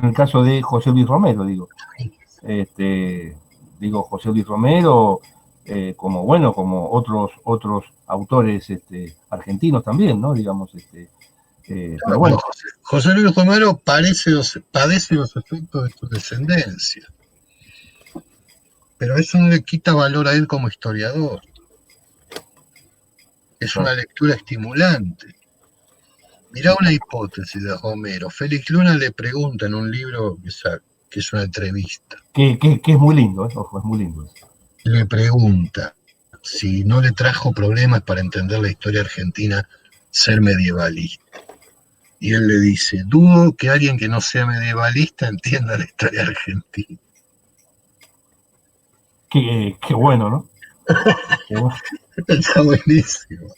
el caso de José Luis Romero, digo. José Luis Romero, como otros autores argentinos también, ¿no? Digamos, pero bueno. José Luis Romero padece los efectos de su descendencia, pero eso no le quita valor a él como historiador. Es una lectura estimulante. Mirá una hipótesis de Romero. Félix Luna le pregunta en un libro que es una entrevista. Que es muy lindo, ojo, es muy lindo. Le pregunta si no le trajo problemas para entender la historia argentina ser medievalista. Y él le dice, dudo que alguien que no sea medievalista entienda la historia argentina. Qué bueno, ¿no? Está buenísimo.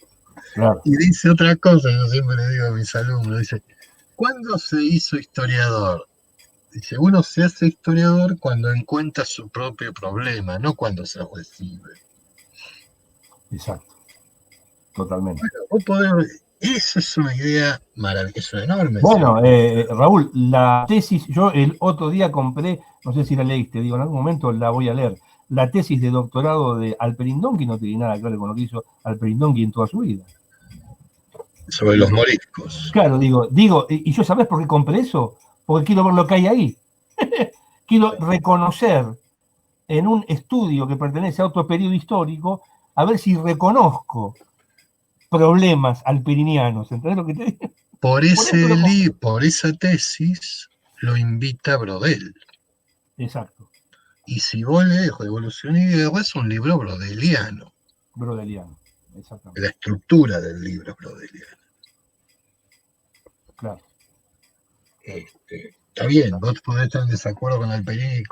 Claro. Y dice otra cosa, yo siempre le digo a mis alumnos, dice, ¿cuándo se hizo historiador? Dice, uno se hace historiador cuando encuentra su propio problema, no cuando se recibe. Exacto. Totalmente. Bueno, esa es una idea maravillosa, enorme. Bueno, Raúl, la tesis, yo el otro día compré, no sé si la leíste, digo, en algún momento la voy a leer, la tesis de doctorado de Alperindonqui, no tiene nada que ver con lo que hizo Alperindonqui en toda su vida. Sobre los moriscos. Claro, digo, ¿y yo sabés por qué compré eso? Porque quiero ver lo que hay ahí. Quiero reconocer en un estudio que pertenece a otro periodo histórico, a ver si reconozco problemas alperinianos. ¿Entendés lo que te digo? Por esa tesis lo invita Brodel. Exacto. Y si vos lees Revolución y Guerra, es un libro brodeliano. Brodeliano, exactamente. La estructura del libro es brodeliana. Claro. Está bien, vos podés estar en desacuerdo con Alperín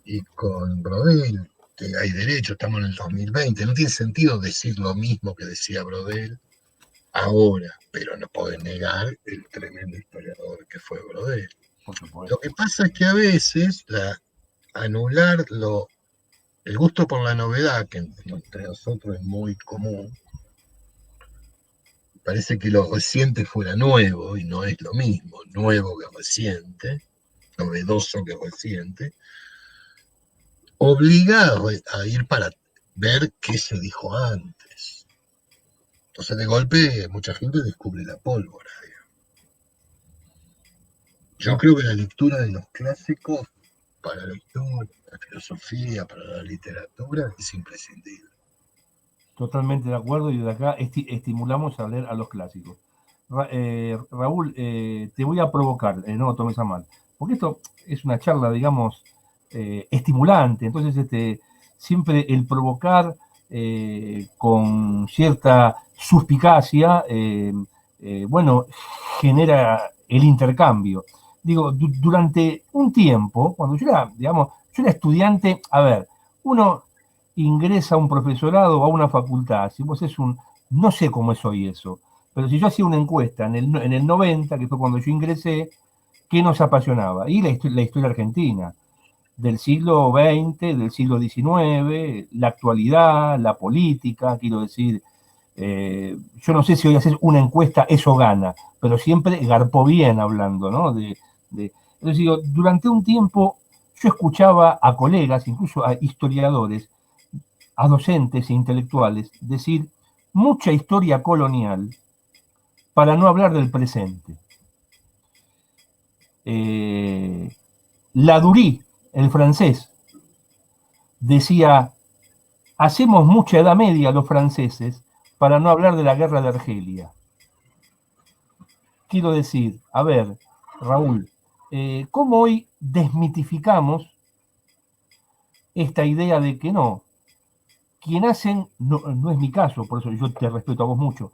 y con Brodel, que hay derecho, estamos en el 2020, no tiene sentido decir lo mismo que decía Brodel ahora, pero no podés negar el tremendo historiador que fue Brodel. Lo que pasa es que a veces anular el gusto por la novedad, que entre nosotros es muy común, parece que lo reciente fuera nuevo y no es lo mismo, nuevo que reciente, novedoso que reciente, obliga a ir para ver qué se dijo antes. Entonces de golpe mucha gente descubre la pólvora. Yo creo que la lectura de los clásicos para la historia, la filosofía, para la literatura es imprescindible. Totalmente de acuerdo, y de acá estimulamos a leer a los clásicos. Raúl, te voy a provocar, no lo tomes a mal, porque esto es una charla, digamos, estimulante, entonces siempre el provocar con cierta suspicacia, bueno, genera el intercambio. Digo, durante un tiempo, cuando yo era estudiante, a ver, uno ingresa a un profesorado o a una facultad, si vos no sé cómo es hoy eso, pero si yo hacía una encuesta en el 90, que fue cuando yo ingresé, ¿qué nos apasionaba? Y la historia argentina, del siglo XX, del siglo XIX, la actualidad, la política, quiero decir, yo no sé si hoy haces una encuesta, eso gana, pero siempre garpó bien hablando, ¿no? Entonces digo, durante un tiempo yo escuchaba a colegas, incluso a historiadores, a docentes e intelectuales, decir mucha historia colonial para no hablar del presente. Ladurie, el francés, decía, hacemos mucha Edad Media los franceses para no hablar de la guerra de Argelia. Quiero decir, a ver, Raúl, ¿cómo hoy desmitificamos esta idea de que no? Quien hacen, no es mi caso, por eso yo te respeto a vos mucho,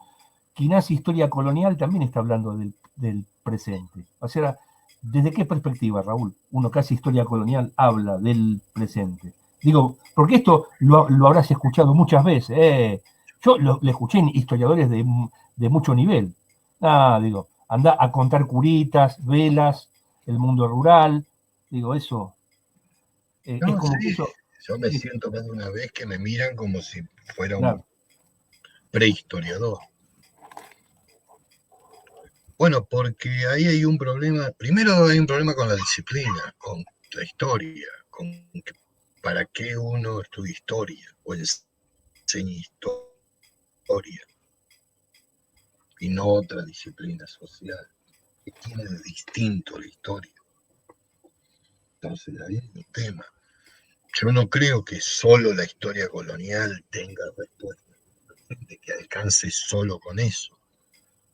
quien hace historia colonial también está hablando del presente. O sea, ¿desde qué perspectiva, Raúl? Uno que hace historia colonial habla del presente. Digo, porque esto lo habrás escuchado muchas veces. Yo lo escuché en historiadores de mucho nivel. Digo, anda a contar curitas, velas, el mundo rural. Digo, eso. No, Es como sí, que eso. yo me siento más de una vez que me miran como si fuera un Claro. prehistoriador. Bueno, porque ahí hay un problema. Primero hay un problema con la disciplina, con la historia, con para qué uno estudia historia o enseña historia y no otra disciplina social. ¿Qué tiene de distinto la historia? Entonces ahí hay un tema. Yo no creo que solo la historia colonial tenga respuesta, de que alcance solo con eso.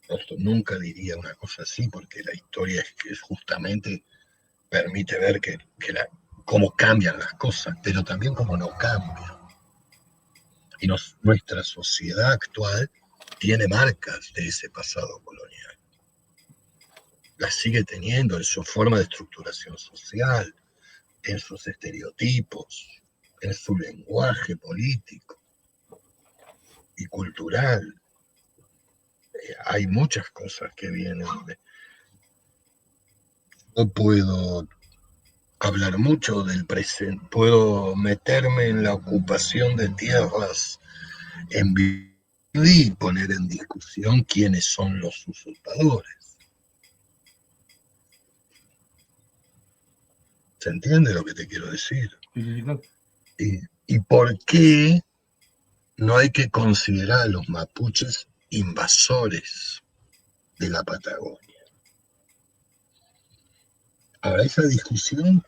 Esto nunca diría una cosa así, porque la historia es justamente permite ver cómo cambian las cosas, pero también cómo no cambian. Y nuestra sociedad actual tiene marcas de ese pasado colonial. Las sigue teniendo en su forma de estructuración social, en sus estereotipos, en su lenguaje político y cultural. Hay muchas cosas que vienen de... No puedo hablar mucho del presente, puedo meterme en la ocupación de tierras en y poner en discusión quiénes son los usurpadores. ¿Se entiende lo que te quiero decir? Sí, claro. Y por qué no hay que considerar a los mapuches invasores de la Patagonia. Ahora, esa discusión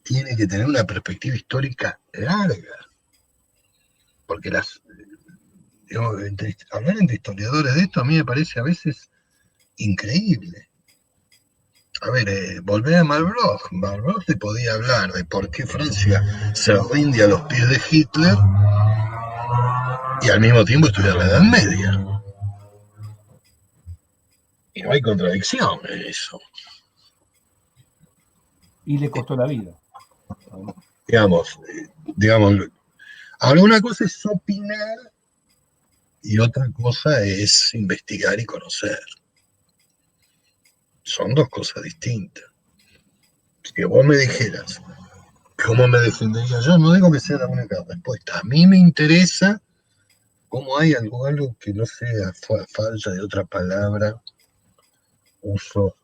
tiene que tener una perspectiva histórica larga, porque hablar entre historiadores de esto a mí me parece a veces increíble. A ver, volver a Malraux. Malraux te podía hablar de por qué Francia se rinde a los pies de Hitler y al mismo tiempo estudiar la Edad Media. Y no hay contradicción en eso. Y le costó la vida. Digamos, ahora una cosa es opinar y otra cosa es investigar y conocer. Son dos cosas distintas. Si vos me dijeras, ¿cómo me defendería yo? No digo que sea la única respuesta. A mí me interesa cómo hay algo que no sea falta de otra palabra, uso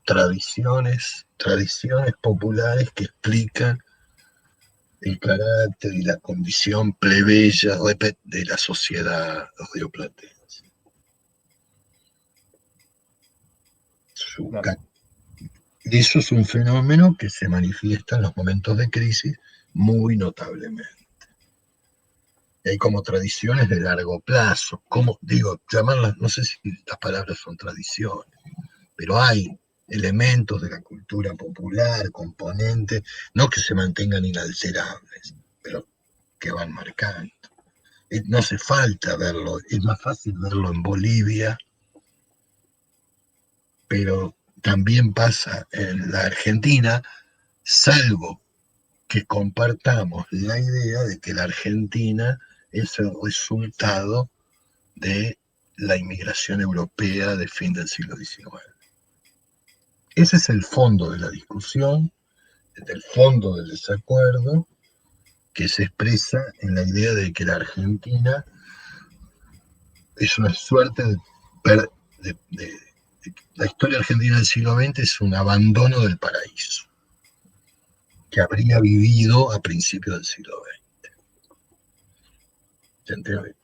tradiciones populares que explican el carácter y la condición plebeya de la sociedad rioplatense. Claro. Eso es un fenómeno que se manifiesta en los momentos de crisis muy notablemente. Y hay como tradiciones de largo plazo, como digo, llamarlas, no sé si las palabras son tradiciones, pero hay elementos de la cultura popular, componentes, no que se mantengan inalterables, pero que van marcando. No hace falta verlo, es más fácil verlo en Bolivia, pero también pasa en la Argentina, salvo que compartamos la idea de que la Argentina es el resultado de la inmigración europea de fin del siglo XIX. Ese es el fondo de la discusión, el fondo del desacuerdo, que se expresa en la idea de que la Argentina es una suerte de la historia argentina del siglo XX es un abandono del paraíso que habría vivido a principios del siglo XX. ¿Se entiende?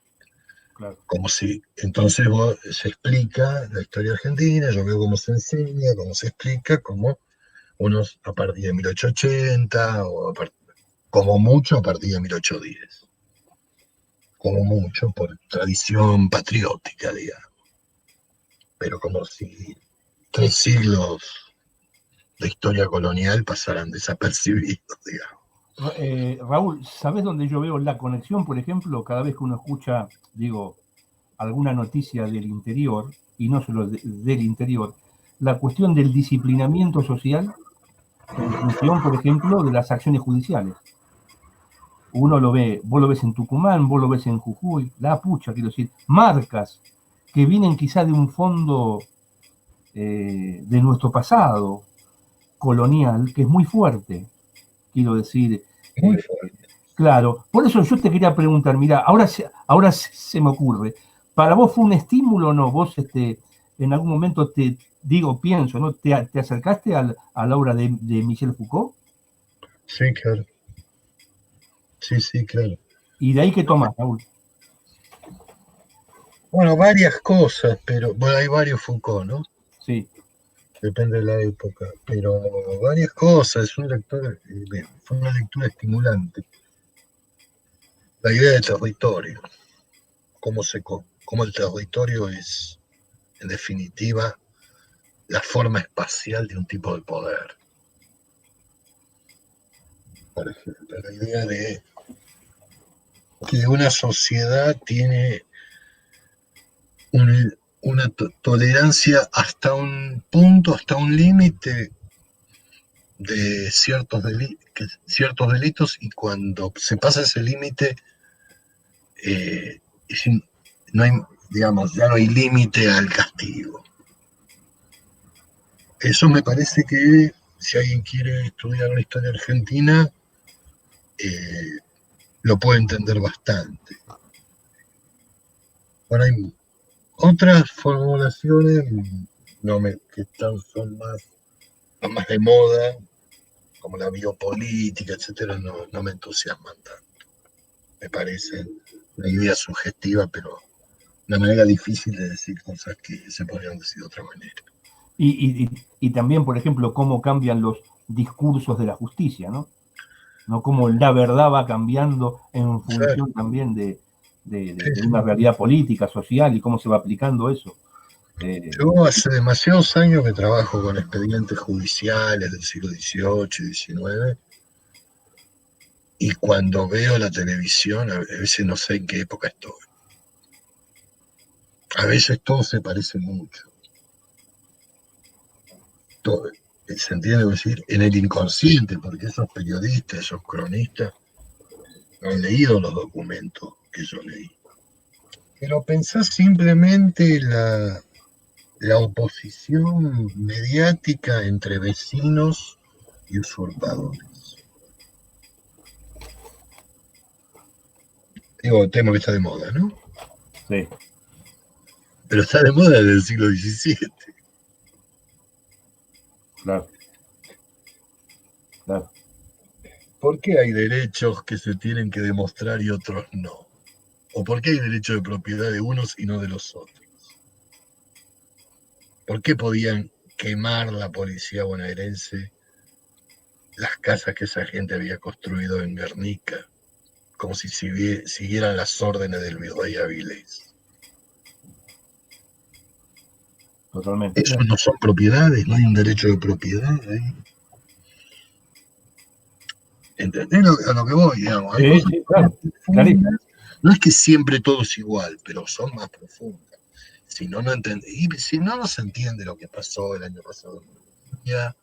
Claro. Como si, entonces se explica la historia argentina, yo veo cómo se enseña, cómo se explica, como unos a partir de 1880 o como mucho a partir de 1810. Como mucho por tradición patriótica, digamos. Pero como si 3 siglos de historia colonial pasaran desapercibidos, digamos. Raúl, ¿sabés dónde yo veo la conexión? Por ejemplo, cada vez que uno escucha, alguna noticia del interior, y no solo del interior, la cuestión del disciplinamiento social en función, por ejemplo, de las acciones judiciales. Uno lo ve, vos lo ves en Tucumán, vos lo ves en Jujuy, la pucha, quiero decir, marcas que vienen quizá de un fondo de nuestro pasado colonial, que es muy fuerte, quiero decir. Muy fuerte. Claro, por eso yo te quería preguntar, mira, ahora se me ocurre, ¿para vos fue un estímulo o no? Vos en algún momento pienso, ¿no? ¿Te acercaste a la obra de Michel Foucault? Sí, claro. Sí, claro. ¿Y de ahí qué tomás, Raúl? Bueno, varias cosas, pero bueno, hay varios Foucault, ¿no? Sí, Depende de la época, pero varias cosas. Fue una lectura estimulante. La idea del territorio, cómo el territorio es, en definitiva, la forma espacial de un tipo de poder. Por ejemplo, la idea de que una sociedad tiene una tolerancia hasta un punto, hasta un límite de ciertos delitos, y cuando se pasa ese límite, eh, no hay, digamos, ya no hay límite al castigo. Eso me parece que si alguien quiere estudiar la historia argentina, eh, lo puede entender bastante. Ahora hay otras formulaciones son más de moda, como la biopolítica, etcétera, no me entusiasman tanto. Me parece una idea sugestiva, pero una manera difícil de decir cosas que se podrían decir de otra manera. Y también, por ejemplo, cómo cambian los discursos de la justicia, ¿no? ¿No? Cómo la verdad va cambiando en función también de una realidad política, social, y cómo se va aplicando eso. Yo hace demasiados años que trabajo con expedientes judiciales del siglo XVIII y XIX, y cuando veo la televisión, a veces no sé en qué época estoy. A veces todo se parece mucho. Todo, se entiende decir, en el inconsciente, porque esos periodistas, esos cronistas, no han leído los documentos que yo leí. Pero pensás simplemente la oposición mediática entre vecinos y usurpadores. Digo, tema que está de moda, ¿no? Sí. Pero está de moda desde el siglo XVII. Claro. Claro. ¿Por qué hay derechos que se tienen que demostrar y otros no? ¿O por qué hay derecho de propiedad de unos y no de los otros? ¿Por qué podían quemar la policía bonaerense las casas que esa gente había construido en Guernica, como si siguieran las órdenes del virrey Avilés? Totalmente. Eso no son propiedades, no hay un derecho de propiedad ahí. ¿Entendés a lo que voy? Digamos, hay cosas claro. profundas. No es que siempre todo es igual, pero son más profundas. Si no, no se entiende lo que pasó el año pasado en Bolivia,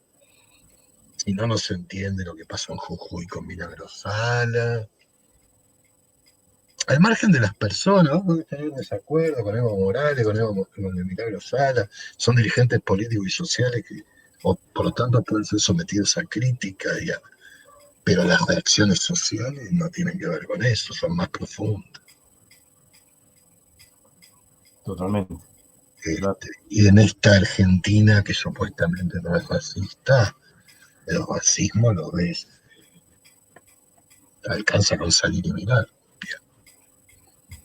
si no se entiende lo que pasó en Jujuy con Milagro Sala. Al margen de las personas, vos podés tener un desacuerdo con Evo Morales, con el Milagro Sala, son dirigentes políticos y sociales que, por lo tanto, pueden ser sometidos a crítica, pero las reacciones sociales no tienen que ver con eso, son más profundas. Totalmente. Claro. Y en esta Argentina que supuestamente no es racista, el racismo lo ves, alcanza con salir y mirar.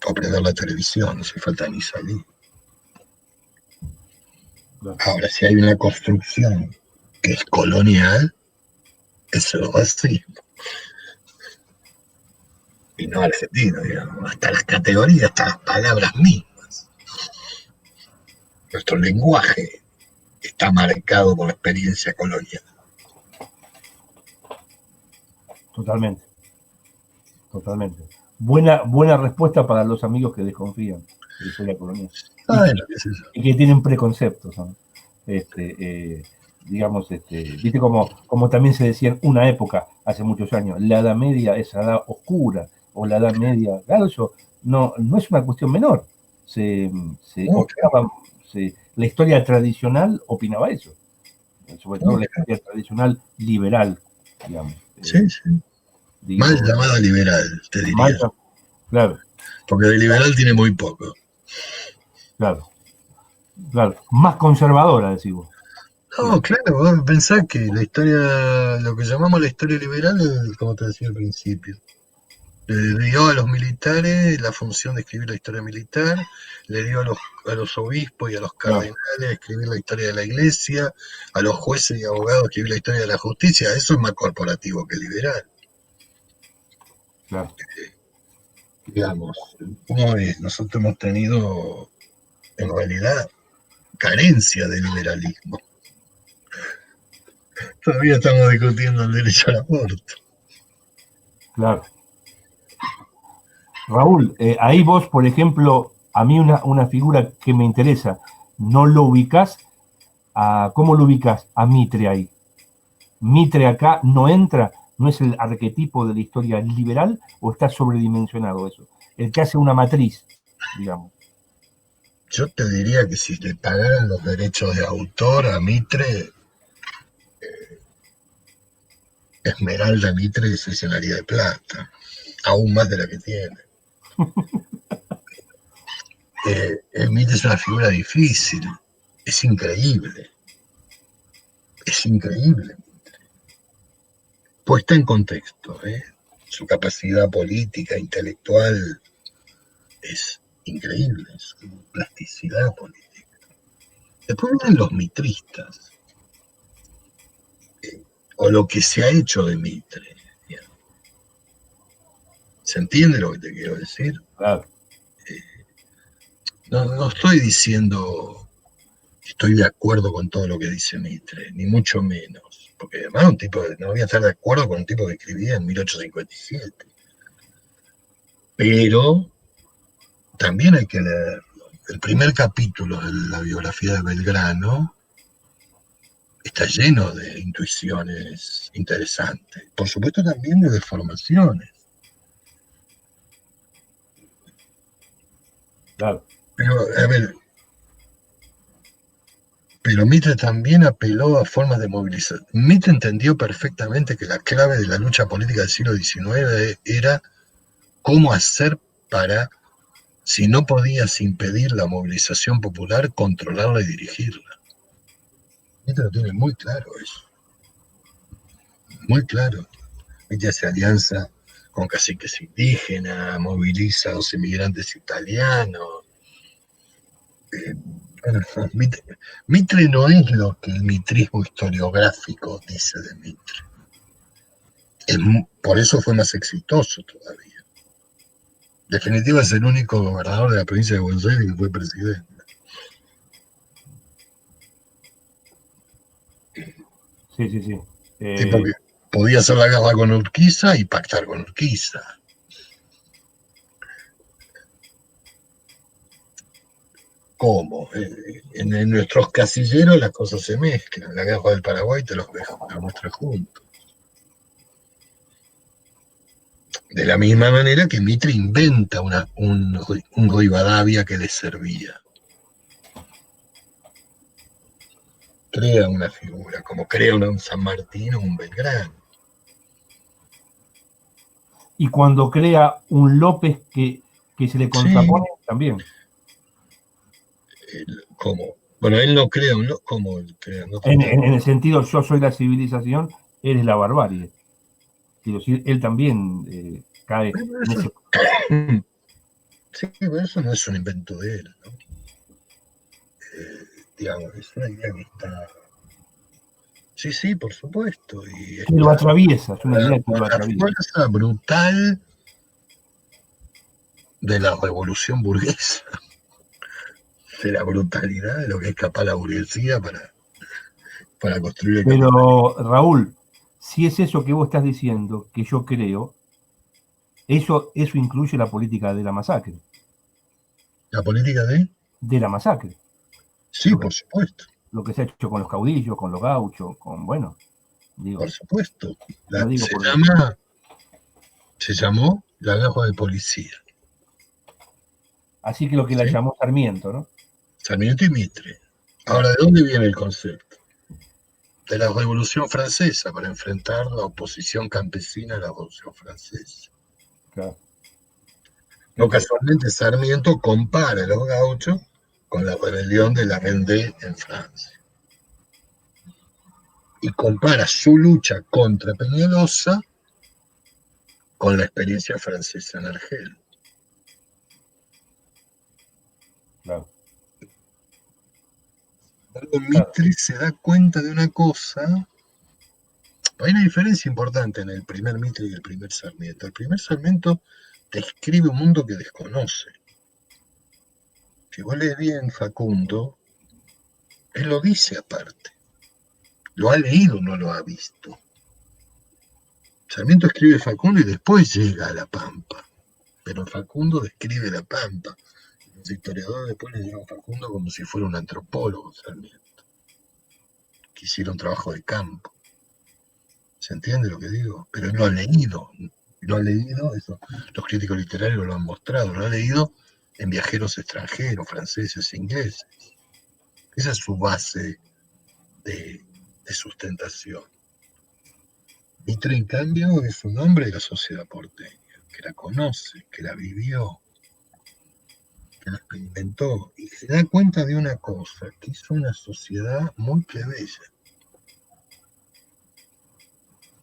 O prender la televisión, no hace falta ni salir. Claro. Ahora, si hay una construcción que es colonial, es el racismo. Y no argentino, digamos, hasta las categorías, hasta las palabras mismas. Nuestro lenguaje está marcado por la experiencia colonial. Totalmente. Buena respuesta para los amigos que desconfían de la historia colonial. Y que tienen preconceptos, ¿no? Digamos, viste como también se decía en una época, hace muchos años, la Edad Media es la Edad Oscura, o la Edad Media, claro, eso no es una cuestión menor. La historia tradicional opinaba eso, sobre todo la historia tradicional liberal, digamos. Sí. Mal llamada liberal, te diría. Claro. Porque de liberal tiene muy poco. Claro. Claro, más conservadora, decimos. Sí, No, claro, vos pensás que la historia, lo que llamamos la historia liberal, como te decía al principio, le dio a los militares la función de escribir la historia militar, le dio a los obispos y a los claro, cardenales escribir la historia de la iglesia, a los jueces y abogados escribir la historia de la justicia. Eso es más corporativo que liberal, claro. digamos. ¿Cómo es? Nosotros hemos tenido, en realidad, carencia de liberalismo. Todavía estamos discutiendo el derecho al aborto. Claro. Raúl, ahí vos, por ejemplo, a mí una figura que me interesa, ¿no lo ubicás? ¿Cómo lo ubicás a Mitre ahí? ¿Mitre acá no entra? ¿No es el arquetipo de la historia liberal o está sobredimensionado eso? El que hace una matriz, digamos. Yo te diría que si le pagaran los derechos de autor a Mitre, Esmeralda Mitre se llenaría de plata, aún más de la que tiene. Mitre es una figura difícil, es increíble, es increíble. Puesta en contexto, su capacidad política, intelectual, es increíble, su plasticidad política. Después vienen los mitristas, o lo que se ha hecho de Mitre. Digamos. ¿Se entiende lo que te quiero decir? Claro. No estoy diciendo que estoy de acuerdo con todo lo que dice Mitre, ni mucho menos. Porque además no voy a estar de acuerdo con un tipo que escribía en 1857. Pero también hay que leerlo. El primer capítulo de la biografía de Belgrano está lleno de intuiciones interesantes. Por supuesto también de deformaciones. Claro. Pero, a ver, pero Mitre también apeló a formas de movilización. Mitre entendió perfectamente que la clave de la lucha política del siglo XIX era cómo hacer para, si no podías impedir la movilización popular, controlarla y dirigirla. Mitre lo tiene muy claro eso, muy claro. Mitre hace alianza con caciques indígenas, moviliza a los inmigrantes italianos. Bueno, Mitre no es lo que el mitrismo historiográfico dice de Mitre. Por eso fue más exitoso todavía. Definitiva es el único gobernador de la provincia de Buenos Aires que fue presidente. Sí, sí, sí. Tipo que podía hacer la guerra con Urquiza y pactar con Urquiza. ¿Cómo? En nuestros casilleros las cosas se mezclan. La guerra del Paraguay te los muestra juntos. De la misma manera que Mitre inventa un Rivadavia que le servía. Crea una figura, como crea un San Martín o un Belgrano. Y cuando crea un López que se le Sí, contrapone, también. como. Bueno, él no crea un como él crea, no te En entiendo. el sentido, yo soy la civilización, eres la barbarie. Quiero decir, él también cae Pero en eso, ese. sí, pero eso no es un invento de él, ¿no? Digamos, es una idea que está. Sí, sí, por supuesto. Y Que lo está atraviesa, es una idea que con lo la atraviesa. fuerza brutal de la revolución burguesa, de la brutalidad de lo que es capaz la burguesía para construir el capitalismo. Pero, Raúl, si es eso que vos estás diciendo, que yo creo, eso incluye la política de la masacre. La política de. De la masacre. Sí, Lo que, por supuesto, lo que se ha hecho con los caudillos, con los gauchos, con, bueno, por digo, supuesto. no digo por. Se llamó la guerra de policía. Así que lo que la ¿Sí? llamó Sarmiento, ¿no? Sarmiento y Mitre. Claro, Ahora, ¿de dónde viene el concepto? De la Revolución Francesa, para enfrentar la oposición campesina a la Revolución Francesa. claro. No Perfecto. casualmente Sarmiento compara a los gauchos con la rebelión de la Vendée en Francia. Y compara su lucha contra Peñalosa con la experiencia francesa en Argel. Claro. Mitre se da cuenta de una cosa. Hay una diferencia importante en el primer Mitre y el primer Sarmiento. El primer Sarmiento describe un mundo que desconoce. Si vos lees bien Facundo, él lo dice aparte. Lo ha leído, no lo ha visto. Sarmiento escribe Facundo y después llega a La Pampa. Pero Facundo describe La Pampa. Los historiadores después le llaman Facundo como si fuera un antropólogo, Sarmiento, que hiciera un trabajo de campo. ¿Se entiende lo que digo? Pero él lo ha leído. Lo ha leído, eso, los críticos literarios lo han mostrado, lo ha leído en viajeros extranjeros, franceses, ingleses. Esa es su base de sustentación. Mitre, en cambio, es un hombre de la sociedad porteña, que la conoce, que la vivió, que la experimentó, y se da cuenta de una cosa, que es una sociedad muy plebeya.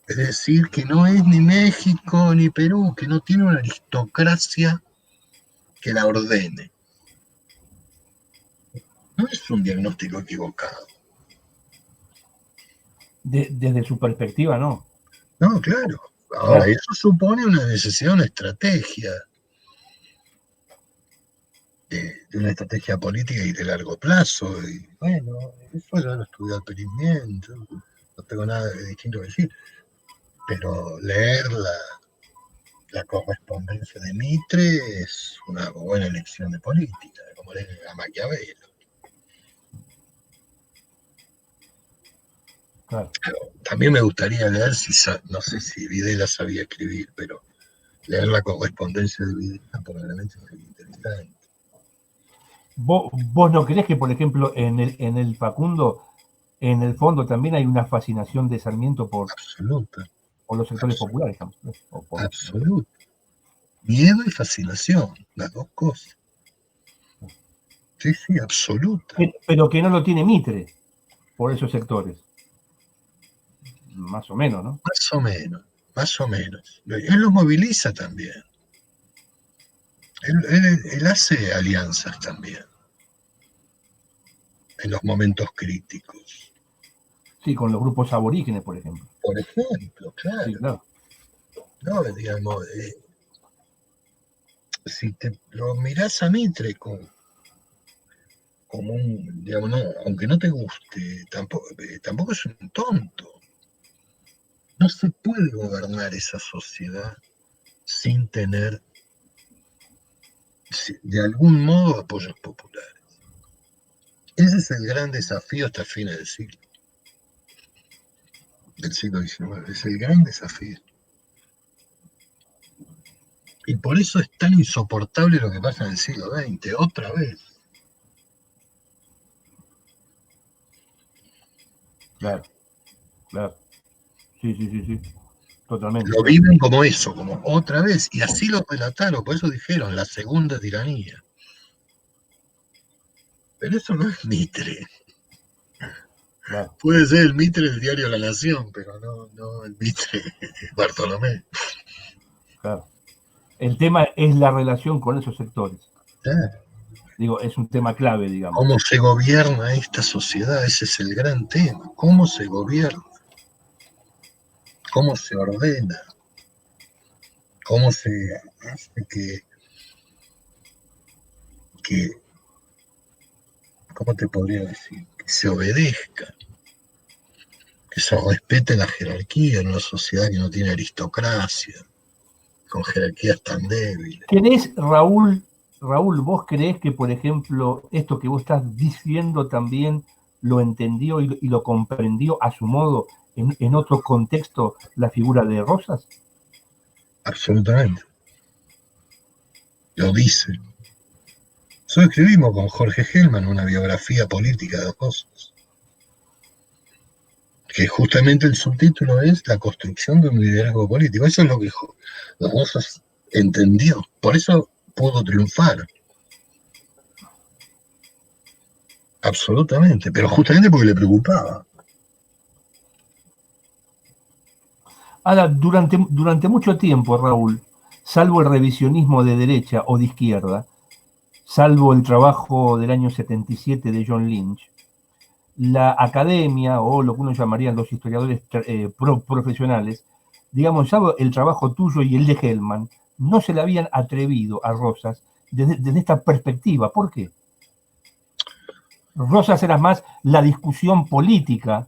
Es decir, que no es ni México ni Perú, que no tiene una aristocracia que la ordene. No es un diagnóstico equivocado. Desde su perspectiva, no. No, claro. Ahora, eso supone una necesidad, una estrategia, de una estrategia política y de largo plazo. Y bueno, eso ya lo estudió Alperín, no tengo nada de distinto que decir. Pero leer la correspondencia de Mitre es una buena elección de política, como leer a Maquiavelo. Claro. También me gustaría leer, no sé si Videla sabía escribir, pero leer la correspondencia de Videla probablemente sería interesante. ¿Vos no creés que, por ejemplo, en el Facundo, en el fondo también hay una fascinación de Sarmiento por los sectores populares? Absoluta. Miedo y fascinación, las dos cosas. Sí, absoluta. Pero que no lo tiene Mitre por esos sectores. Más o menos, ¿no? Más o menos. Él los moviliza también. Él hace alianzas también en los momentos críticos. Sí, con los grupos aborígenes, por ejemplo. Por ejemplo, claro. Sí, claro. No, digamos, si te lo mirás a Mitre como un, digamos, no, aunque no te guste, tampoco es un tonto. No se puede gobernar esa sociedad sin tener, de algún modo, apoyos populares. Ese es el gran desafío hasta fines del siglo XIX. Es el gran desafío. Y por eso es tan insoportable lo que pasa en el siglo XX, otra vez. Claro. Sí. Totalmente. Lo viven como eso, como otra vez. Y así lo relataron, por eso dijeron, la segunda tiranía. Pero eso no es Mitre. Claro. Puede ser el Mitre del diario La Nación, pero no el Mitre Bartolomé. Claro. El tema es la relación con esos sectores. Claro. Digo, es un tema clave, digamos. ¿Cómo se gobierna esta sociedad? Ese es el gran tema. ¿Cómo se gobierna? ¿Cómo se ordena? ¿Cómo se hace que ¿cómo te podría decir? Que se obedezca, que se respete la jerarquía en una sociedad que no tiene aristocracia, con jerarquías tan débiles. ¿Querés, Raúl, vos creés que, por ejemplo, esto que vos estás diciendo también lo entendió y lo comprendió a su modo en otro contexto la figura de Rosas? Absolutamente. Lo dice. Nosotros escribimos con Jorge Gelman una biografía política de Rosas, que justamente el subtítulo es La construcción de un liderazgo político. Eso es lo que Rosas entendió. Por eso pudo triunfar. absolutamente, pero justamente porque le preocupaba. Ahora, durante mucho tiempo, Raúl, salvo el revisionismo de derecha o de izquierda, salvo el trabajo del año 77 de John Lynch, la academia, o lo que uno llamaría los historiadores profesionales, digamos, ya el trabajo tuyo y el de Hellman, no se le habían atrevido a Rosas desde esta perspectiva. ¿Por qué? Rosas era más la discusión política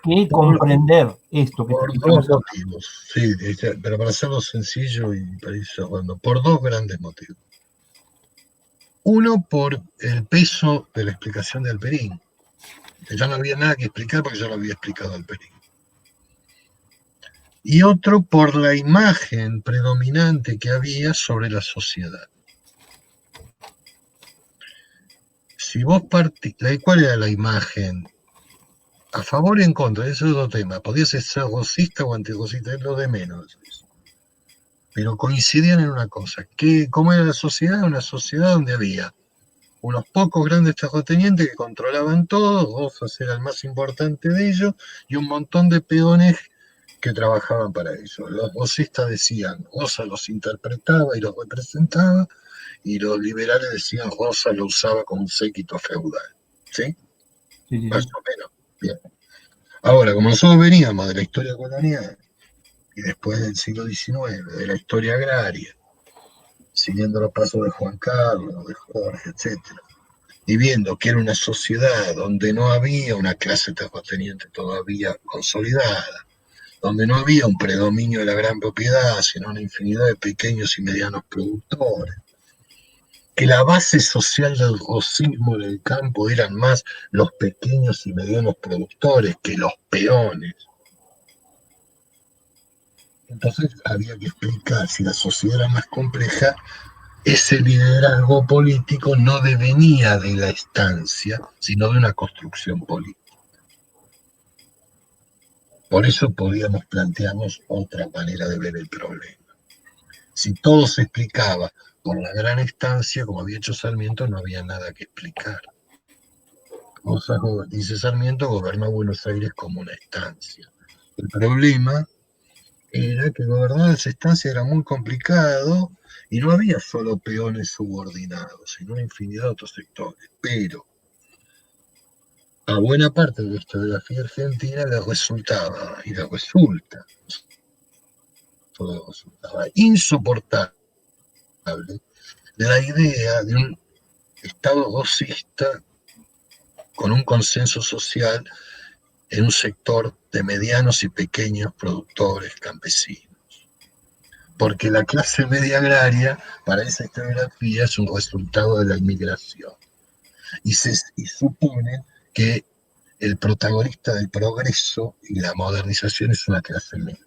que comprender esto que Por estamos dos motivos, sí, pero para hacerlo sencillo y para ir cerrando, por dos grandes motivos. Uno, por el peso de la explicación de Alperín, que ya no había nada que explicar porque ya lo había explicado Alperín. Y otro, por la imagen predominante que había sobre la sociedad. Si vos partís, ¿cuál era la imagen? A favor y en contra, ese es otro tema. Podías ser rosista o antirrosista, es lo de menos. Pero coincidían en una cosa, que ¿cómo era la sociedad? Una sociedad donde había unos pocos grandes terratenientes que controlaban todo, Rosas era el más importante de ellos, y un montón de peones que trabajaban para eso. Los rosistas decían, Rosas los interpretaba y los representaba, y los liberales decían, Rosas lo usaba como un séquito feudal. ¿Sí? Sí, sí, Más sí. o menos. Bien. Ahora, como nosotros veníamos de la historia colonial y después del siglo XIX, de la historia agraria, siguiendo los pasos de Juan Carlos, de Jorge, etcétera, y viendo que era una sociedad donde no había una clase terrateniente todavía consolidada, donde no había un predominio de la gran propiedad, sino una infinidad de pequeños y medianos productores, que la base social del rosismo del campo eran más los pequeños y medianos productores que los peones. Entonces había que explicar, si la sociedad era más compleja, ese liderazgo político no devenía de la estancia, sino de una construcción política. Por eso podíamos plantearnos otra manera de ver el problema. Si todo se explicaba por la gran estancia, como había hecho Sarmiento, no había nada que explicar. Dice Sarmiento, gobernó Buenos Aires como una estancia. El problema era que gobernar esa estancia era muy complicado y no había solo peones subordinados, sino una infinidad de otros sectores. Pero a buena parte de la historiografía argentina le resultaba, y le resultaba insoportable la idea de un Estado rosista con un consenso social en un sector de medianos y pequeños productores campesinos. Porque la clase media agraria, para esa historiografía, es un resultado de la inmigración. Y supone que el protagonista del progreso y la modernización es una clase media.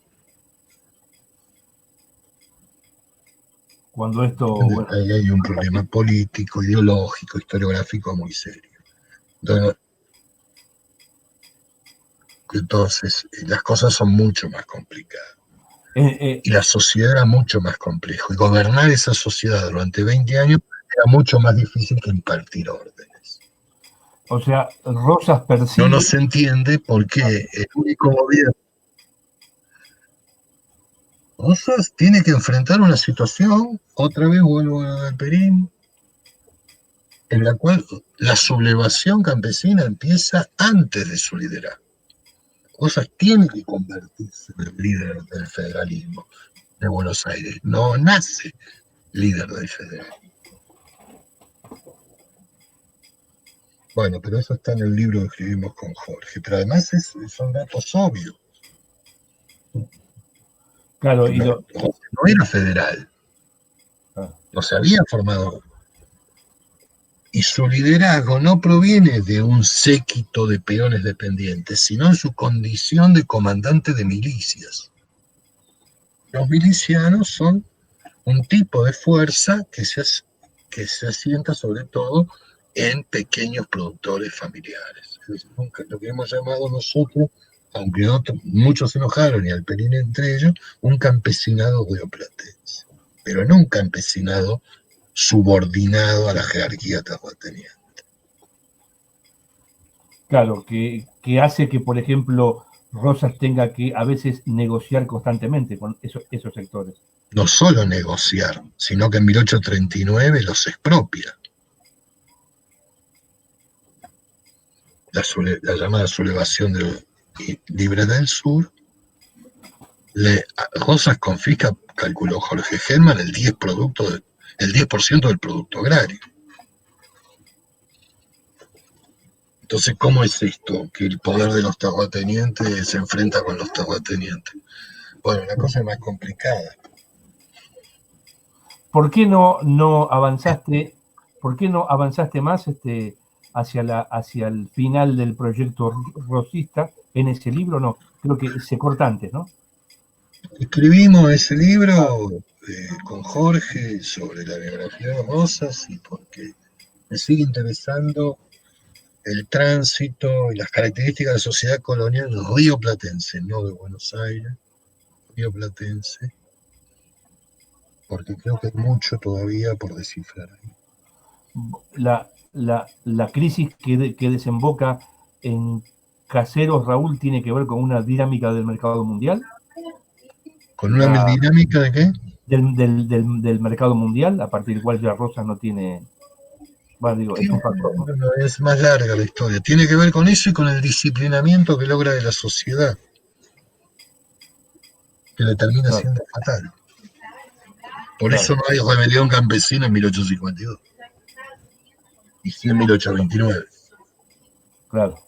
Cuando esto, bueno, Ahí hay un problema político, ideológico, historiográfico muy serio. Entonces, las cosas son mucho más complicadas. Y la sociedad era mucho más compleja. Y gobernar esa sociedad durante 20 años era mucho más difícil que impartir órdenes. o sea, Rosas percibe... No nos entiende por qué el único gobierno. Rosas tiene que enfrentar una situación, otra vez vuelvo a Alperín, en la cual la sublevación campesina empieza antes de su liderazgo. Rosas tiene que convertirse en el líder del federalismo de Buenos Aires. No nace líder del federalismo. Bueno, pero eso está en el libro que escribimos con Jorge. Pero además son datos obvios. Claro, no era federal. No se había formado. Y su liderazgo no proviene de un séquito de peones dependientes, sino en su condición de comandante de milicias. Los milicianos son un tipo de fuerza que se asienta sobre todo en pequeños productores familiares. Es decir, lo que hemos llamado nosotros, aunque muchos se enojaron y Alperín entre ellos, un campesinado rioplatense, pero no un campesinado subordinado a la jerarquía terrateniente. Claro, que hace que, por ejemplo, Rosas tenga que a veces negociar constantemente con esos sectores. No solo negociar, sino que en 1839 los expropia. La llamada sublevación del Libre del Sur. Rosas confisca, calculó Jorge Gelman, el 10% del producto agrario. Entonces, ¿cómo es esto? Que el poder de los terratenientes se enfrenta con los terratenientes. Bueno, la cosa es más complicada. ¿Por qué no avanzaste? ¿Por qué no avanzaste más hacia el final del proyecto rosista en ese libro? No, creo que se corta antes, ¿no? Escribimos ese libro con Jorge sobre la biografía de Rosas y porque me sigue interesando el tránsito y las características de la sociedad colonial rioplatense, no de Buenos Aires, rioplatense, porque creo que hay mucho todavía por descifrar ahí. La crisis que desemboca en Caseros, Raúl, tiene que ver con una dinámica del mercado mundial. ¿Con una dinámica de qué? Del mercado mundial, a partir del cual ya Rosas no tiene... Bueno, digo, es un factor, ¿no? Bueno, es más larga la historia. Tiene que ver con eso y con el disciplinamiento que logra de la sociedad, que le termina siendo fatal. Por eso no hay rebelión campesina en 1852 y sí en 1829. Claro.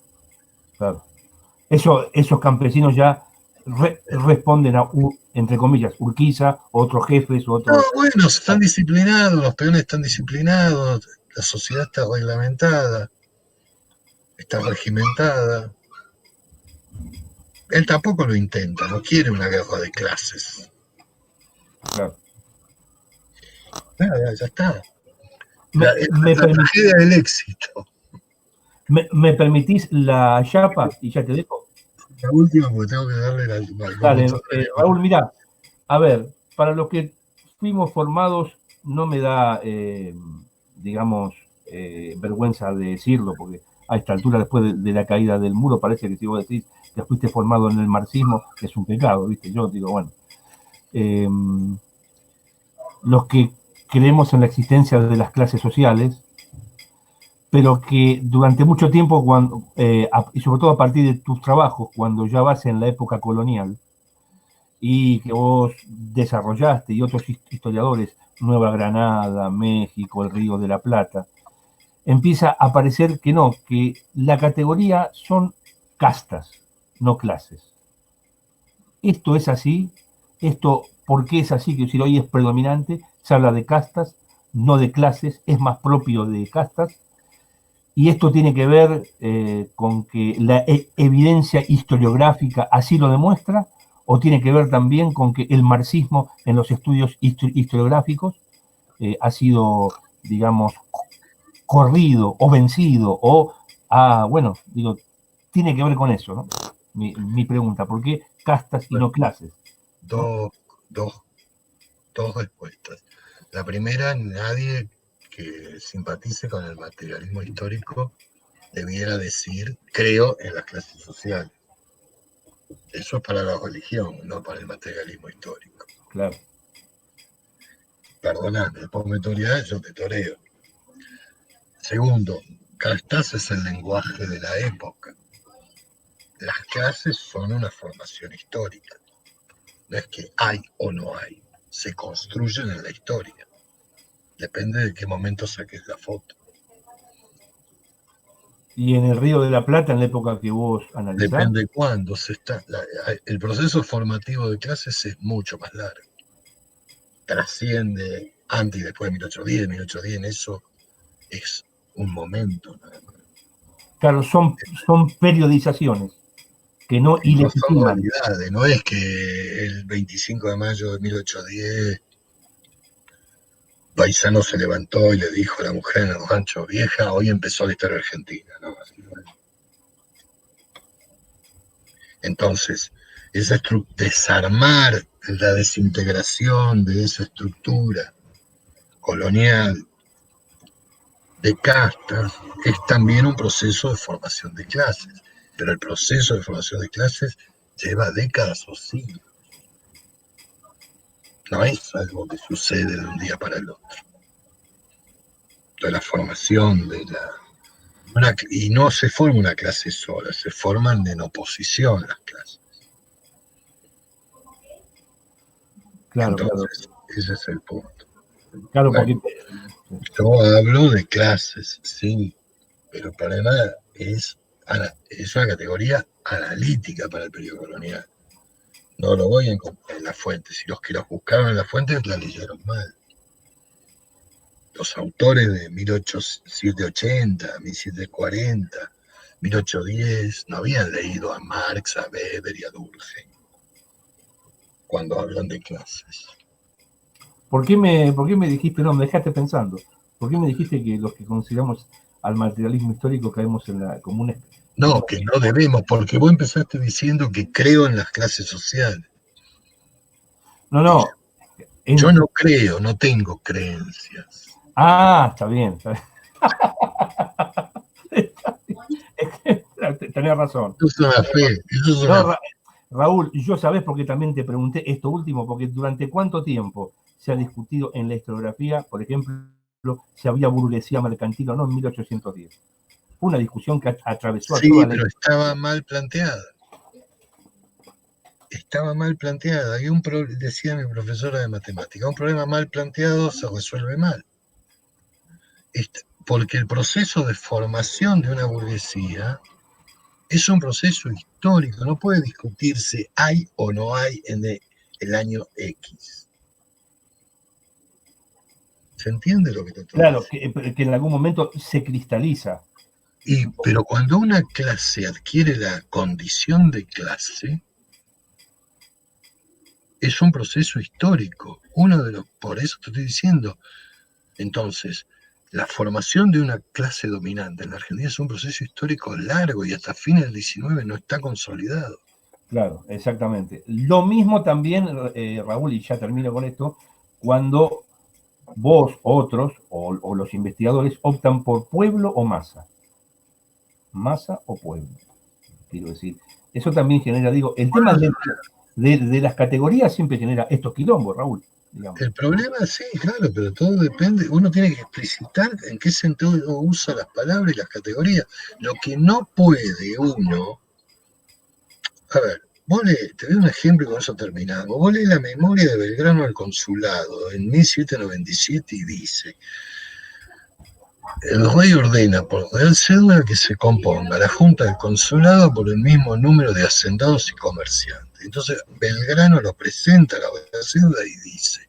Esos campesinos ya responden a, entre comillas, Urquiza, otros jefes, otros... No, bueno, están disciplinados, los peones están disciplinados, la sociedad está reglamentada, está regimentada. Él tampoco lo intenta, no quiere una guerra de clases. Claro. Ya está. La tragedia del éxito. ¿Me permitís la chapa? Y ya te dejo. La última, porque tengo que darle la... Dale, Raúl, mirá, a ver, para los que fuimos formados, no me da, digamos, vergüenza de decirlo, porque a esta altura, después de la caída del muro, parece que si vos decís que fuiste formado en el marxismo, es un pecado, ¿viste? Yo digo, bueno, los que creemos en la existencia de las clases sociales, pero que durante mucho tiempo, y sobre todo a partir de tus trabajos, cuando ya vas en la época colonial, y que vos desarrollaste, y otros historiadores, Nueva Granada, México, el Río de la Plata, empieza a parecer que no, que la categoría son castas, no clases. Esto es así, ¿por qué es así? Que decir, hoy es predominante, se habla de castas, no de clases, es más propio de castas, y esto tiene que ver con que la evidencia historiográfica así lo demuestra, o tiene que ver también con que el marxismo en los estudios historiográficos ha sido, digamos, corrido o vencido, bueno, digo, tiene que ver con eso, ¿no? Mi pregunta, ¿por qué castas y no clases? Dos respuestas. La primera, nadie que simpatice con el materialismo histórico debiera decir, creo en las clases sociales. Eso es para la religión, no para el materialismo histórico. Claro. Perdóname, después me toreás, yo te toreo. Segundo, castas es el lenguaje de la época. Las clases son una formación histórica. No es que hay o no hay, se construyen en la historia. Depende de qué momento saques la foto. Y en el Río de la Plata, en la época que vos analizás. Depende de cuándo se está. El proceso formativo de clases es mucho más largo. Trasciende antes y después de 1810, 1810, eso es un momento nada más. Claro, son periodizaciones que no ilegitiman. No es que el 25 de mayo de 1810 Paisano se levantó y le dijo a la mujer en el rancho, vieja, hoy empezó la historia argentina, ¿no? Entonces, desarmar la desintegración de esa estructura colonial de castas, es también un proceso de formación de clases. Pero el proceso de formación de clases lleva décadas o siglos. No es algo que sucede de un día para el otro. De la formación y no se forma una clase sola, se forman en oposición las clases. Claro, Entonces, ese es el punto. claro, Bueno, porque yo hablo de clases, sí, pero el problema es una categoría analítica para el periodo colonial. No lo voy a encontrar en la fuente. Si los que los buscaron en la fuente la leyeron mal. Los autores de 1780, 1740, 1810 no habían leído a Marx, a Weber y a Durkheim cuando hablan de clases. por qué me dijiste, no, me dejaste pensando, ¿por qué me dijiste que los que consideramos al materialismo histórico caemos en la común? No, que no debemos, porque vos empezaste diciendo que creo en las clases sociales. No, no. Yo no creo, no tengo creencias. Ah, está bien. Tenés razón. Eso es una fe. Eso es No, una... Raúl, yo sabés por qué también te pregunté esto último, porque durante cuánto tiempo se ha discutido en la historiografía, por ejemplo, si había burguesía mercantil o no en 1810. Fue una discusión que atravesó a toda Sí, la pero historia. estaba mal planteada. Estaba mal planteada. Decía mi profesora de matemática, un problema mal planteado se resuelve mal. Porque el proceso de formación de una burguesía es un proceso histórico, no puede discutirse hay o no hay en el año X. ¿Se entiende lo que te estoy Claro, diciendo? que en algún momento se cristaliza. Pero cuando una clase adquiere la condición de clase, es un proceso histórico. Por eso te estoy diciendo, entonces, la formación de una clase dominante en la Argentina es un proceso histórico largo y hasta fines del XIX no está consolidado. Claro, exactamente. Lo mismo también, Raúl, y ya termino con esto, cuando vos, otros, o los investigadores optan por pueblo o masa. Masa o pueblo, quiero decir. Eso también genera, digo, el tema de las categorías siempre genera estos quilombos, Raúl. Digamos. El problema, sí, claro, pero todo depende, uno tiene que explicitar en qué sentido usa las palabras y las categorías. Lo que no puede uno, a ver, te doy un ejemplo y con eso terminamos. Vos lees la memoria de Belgrano al consulado en 1797 y dice: el rey ordena por real cédula que se componga la junta del consulado por el mismo número de hacendados y comerciantes. Entonces Belgrano lo presenta a la real cédula y dice: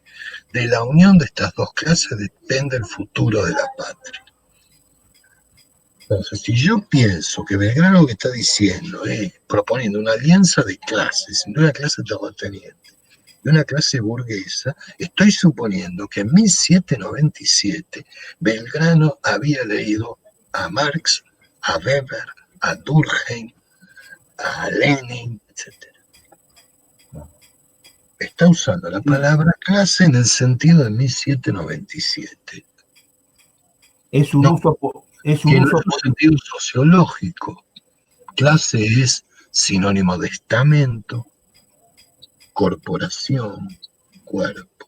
de la unión de estas dos clases depende el futuro de la patria. Entonces, si yo pienso que Belgrano lo que está diciendo es proponiendo una alianza de clases, de una clase terrateniente y una clase burguesa, estoy suponiendo que en 1797 Belgrano había leído a Marx, a Weber, a Durkheim, a Lenin, etc. Está usando la palabra clase en el sentido de 1797. Es un No, uso, es un que no uso es un sentido sociológico. Clase es sinónimo de estamento, corporación, cuerpo.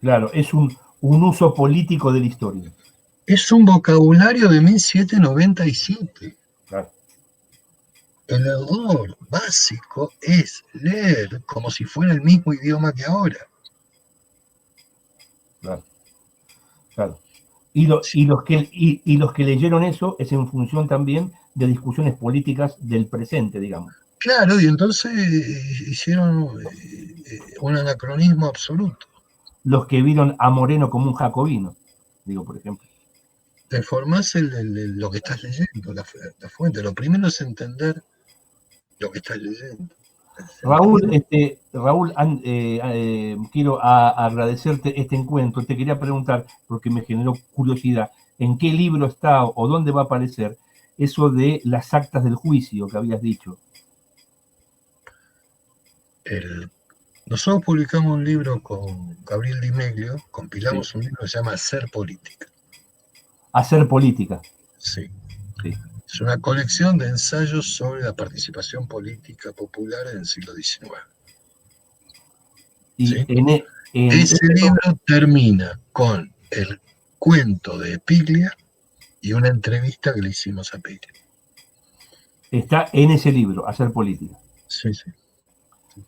claro, es un uso político de la historia. Es un vocabulario de 1797. Claro. El error básico es leer como si fuera el mismo idioma que ahora. Claro, claro. Y los que leyeron eso es en función también de discusiones políticas del presente, digamos. Claro, y entonces hicieron un anacronismo absoluto. Los que vieron a Moreno como un jacobino, digo, por ejemplo. Deformás lo que estás leyendo, la fuente. Lo primero es entender lo que estás leyendo. Raúl, quiero agradecerte este encuentro. Te quería preguntar, porque me generó curiosidad, ¿en qué libro está o dónde va a aparecer eso de las actas del juicio que habías dicho? Nosotros publicamos un libro con Gabriel Di Meglio, compilamos Sí. un libro que se llama Ser Política. Hacer política. Sí. Sí. Es una colección de ensayos sobre la participación política popular en el siglo XIX. Y ¿Sí? en Ese libro termina con el cuento de Piglia y una entrevista que le hicimos a Piglia. está en ese libro, Hacer política. Sí, sí.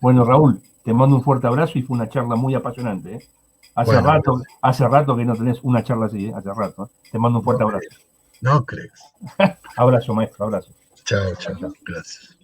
Bueno, Raúl, te mando un fuerte abrazo y fue una charla muy apasionante. ¿Eh? Hace rato que no tenés una charla así, hace rato. Te mando un fuerte abrazo. No crees. Abrazo, maestro, abrazo. Chao, chao. Gracias.